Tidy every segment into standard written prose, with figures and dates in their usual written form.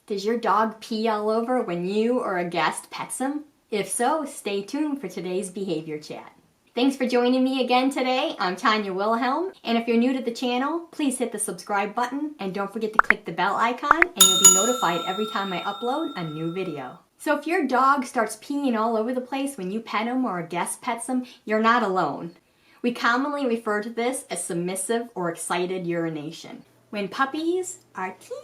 Does your dog pee all over when you or a guest pets him? If so, stay tuned for today's behavior chat. Thanks for joining me again today. I'm Tanya Wilhelm, and if you're new to the channel, please hit the subscribe button and don't forget to click the bell icon and you'll be notified every time I upload a new video. So if your dog starts peeing all over the place when you pet him or a guest pets him, you're not alone. We commonly refer to this as submissive or excited urination. When puppies are teeny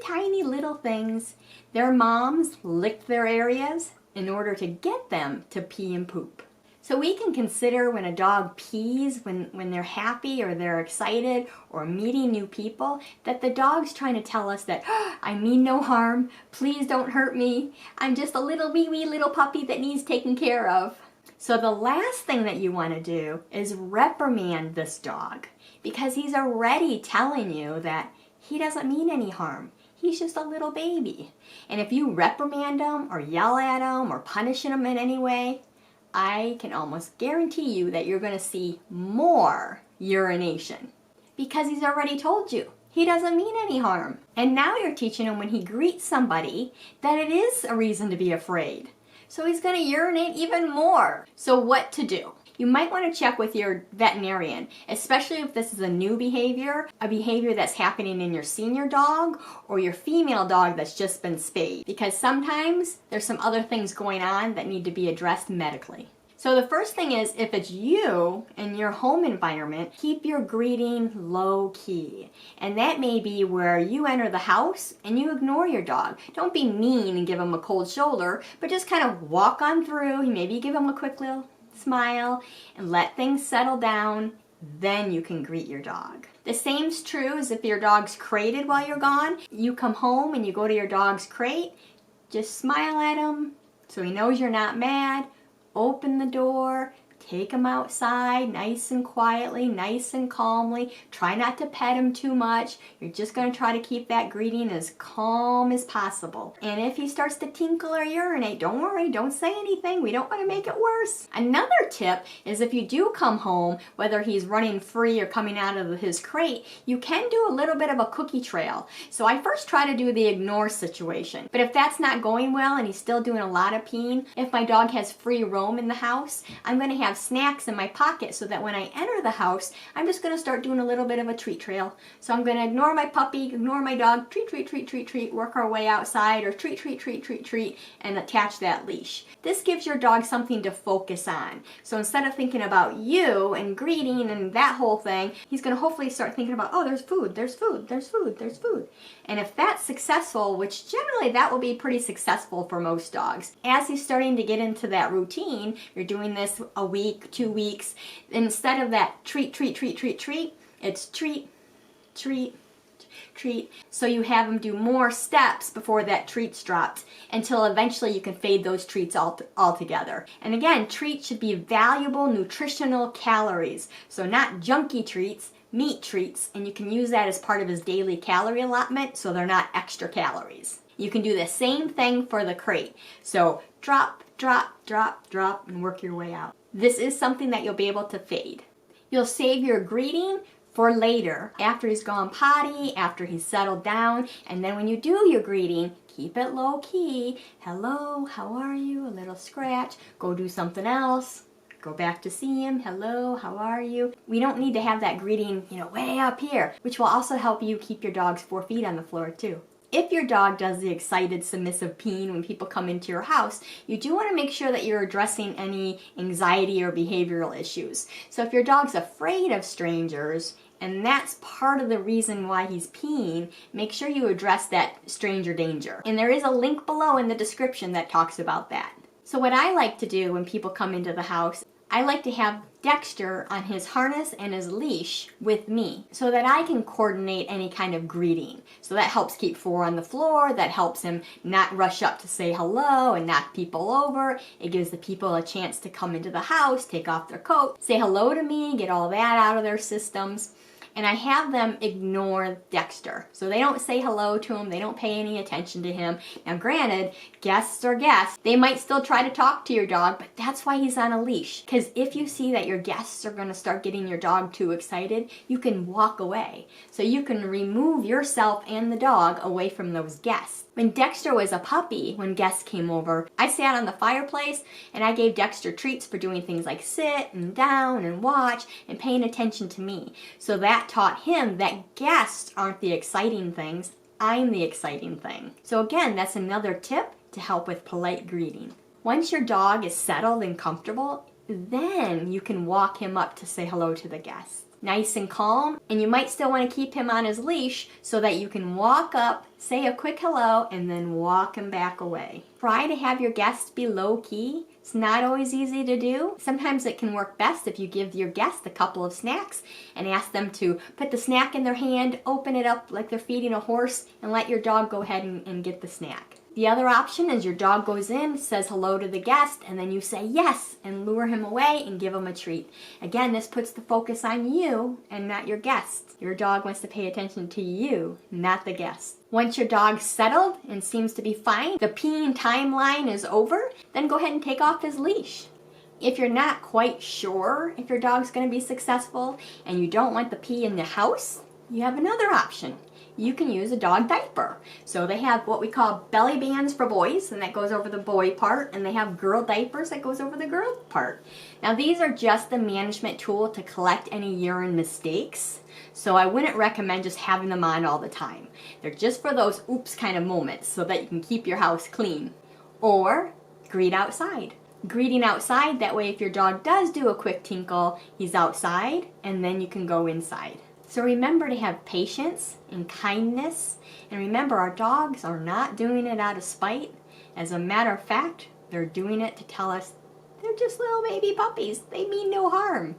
tiny little things, their moms lick their areas in order to get them to pee and poop. So we can consider when a dog pees when they're happy or they're excited or meeting new people, that the dog's trying to tell us that, oh, I mean no harm, please don't hurt me, I'm just a little wee little puppy that needs taken care of. So the last thing that you want to do is reprimand this dog, because he's already telling you that he doesn't mean any harm. He's just a little baby. And if you reprimand him or yell at him or punish him in any way, I can almost guarantee you that you're going to see more urination, because he's already told you he doesn't mean any harm. And now you're teaching him when he greets somebody that it is a reason to be afraid. So he's going to urinate even more. So what to do? You might want to check with your veterinarian, especially if this is a new behavior, a behavior that's happening in your senior dog or your female dog that's just been spayed, because sometimes there's some other things going on that need to be addressed medically. So the first thing is, if it's you in your home environment, keep your greeting low key. And that may be where you enter the house and you ignore your dog. Don't be mean and give him a cold shoulder, but just kind of walk on through. Maybe give him a quick little smile and let things settle down. Then you can greet your dog. The same's true as if your dog's crated while you're gone. You come home and you go to your dog's crate, just smile at him so he knows you're not mad. Open the door, take him outside nice and quietly, nice and calmly. Try not to pet him too much. You're just going to try to keep that greeting as calm as possible. And if he starts to tinkle or urinate, don't worry, don't say anything. We don't want to make it worse. Another tip is, if you do come home, whether he's running free or coming out of his crate, you can do a little bit of a cookie trail. So I first try to do the ignore situation. But if that's not going well and he's still doing a lot of peeing, if my dog has free roam in the house, I'm going to have snacks in my pocket so that when I enter the house, I'm just going to start doing a little bit of a treat trail. So I'm going to ignore my puppy, ignore my dog, treat, work our way outside, or treat, and attach that leash. This gives your dog something to focus on. So instead of thinking about you and greeting and that whole thing, he's going to hopefully start thinking about, oh, there's food. And if that's successful, which generally that will be pretty successful for most dogs, as he's starting to get into that routine, you're doing this a week, 2 weeks, instead of that treat, it's treat. So you have him do more steps before that treats dropped, until eventually you can fade those treats altogether. And again, treats should be valuable nutritional calories. So not junky treats, meat treats, and you can use that as part of his daily calorie allotment, so they're not extra calories. You can do the same thing for the crate. So drop, and work your way out. This is something that you'll be able to fade. You'll save your greeting for later, after he's gone potty, after he's settled down, and then when you do your greeting, keep it low key. Hello, how are you? A little scratch. Go do something else. Go back to see him. Hello, how are you? We don't need to have that greeting, way up here, which will also help you keep your dog's 4 feet on the floor too. If your dog does the excited, submissive peeing when people come into your house, you do want to make sure that you're addressing any anxiety or behavioral issues. So if your dog's afraid of strangers, and that's part of the reason why he's peeing, make sure you address that stranger danger. And there is a link below in the description that talks about that. So what I like to do when people come into the house, I like to have Dexter on his harness and his leash with me so that I can coordinate any kind of greeting. So that helps keep 4 on the floor, that helps him not rush up to say hello and knock people over. It gives the people a chance to come into the house, take off their coat, say hello to me, get all that out of their systems. and I have them ignore Dexter. So they don't say hello to him, they don't pay any attention to him. Now granted, guests are guests. They might still try to talk to your dog, but that's why he's on a leash. Because if you see that your guests are going to start getting your dog too excited, you can walk away. So you can remove yourself and the dog away from those guests. When Dexter was a puppy, when guests came over, I sat on the fireplace and I gave Dexter treats for doing things like sit and down and watch and paying attention to me. So that taught him that guests aren't the exciting things, I'm the exciting thing. So again, that's another tip to help with polite greeting. Once your dog is settled and comfortable, then you can walk him up to say hello to the guests. Nice and calm, and you might still want to keep him on his leash so that you can walk up, say a quick hello, and then walk him back away. Try to have your guests be low-key. It's not always easy to do. Sometimes it can work best if you give your guest a couple of snacks and ask them to put the snack in their hand, open it up like they're feeding a horse, and let your dog go ahead and get the snack. The other option is your dog goes in, says hello to the guest, and then you say yes and lure him away and give him a treat. Again, this puts the focus on you and not your guest. Your dog wants to pay attention to you, not the guest. Once your dog's settled and seems to be fine, the peeing timeline is over, then go ahead and take off his leash. If you're not quite sure if your dog's going to be successful and you don't want the pee in the house, you have another option. You can use a dog diaper. So they have what we call belly bands for boys, and that goes over the boy part, and they have girl diapers that goes over the girl part. Now these are just the management tool to collect any urine mistakes, so I wouldn't recommend just having them on all the time. They're just for those oops kind of moments so that you can keep your house clean. Or greet outside. Greeting outside, that way if your dog does do a quick tinkle, he's outside, and then you can go inside. So remember to have patience and kindness, and remember our dogs are not doing it out of spite. As a matter of fact, they're doing it to tell us they're just little baby puppies. They mean no harm.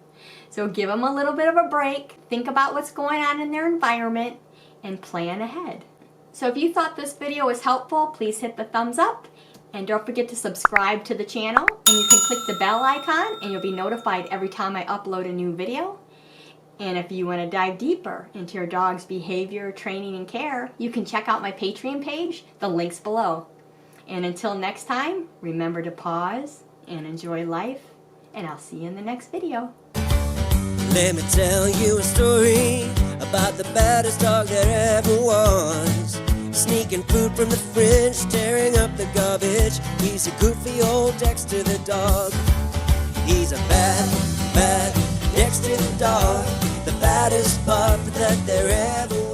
So give them a little bit of a break, think about what's going on in their environment, and plan ahead. So if you thought this video was helpful, please hit the thumbs up, and don't forget to subscribe to the channel, and you can click the bell icon and you'll be notified every time I upload a new video. And if you want to dive deeper into your dog's behavior, training, and care, you can check out my Patreon page, the link's below. And until next time, remember to pause and enjoy life, and I'll see you in the next video. Let me tell you a story about the baddest dog there ever was. Sneaking food from the fridge, tearing up the garbage. He's a goofy old Dexter the dog. He's a bad Dexter the dog, the baddest pup that there ever was.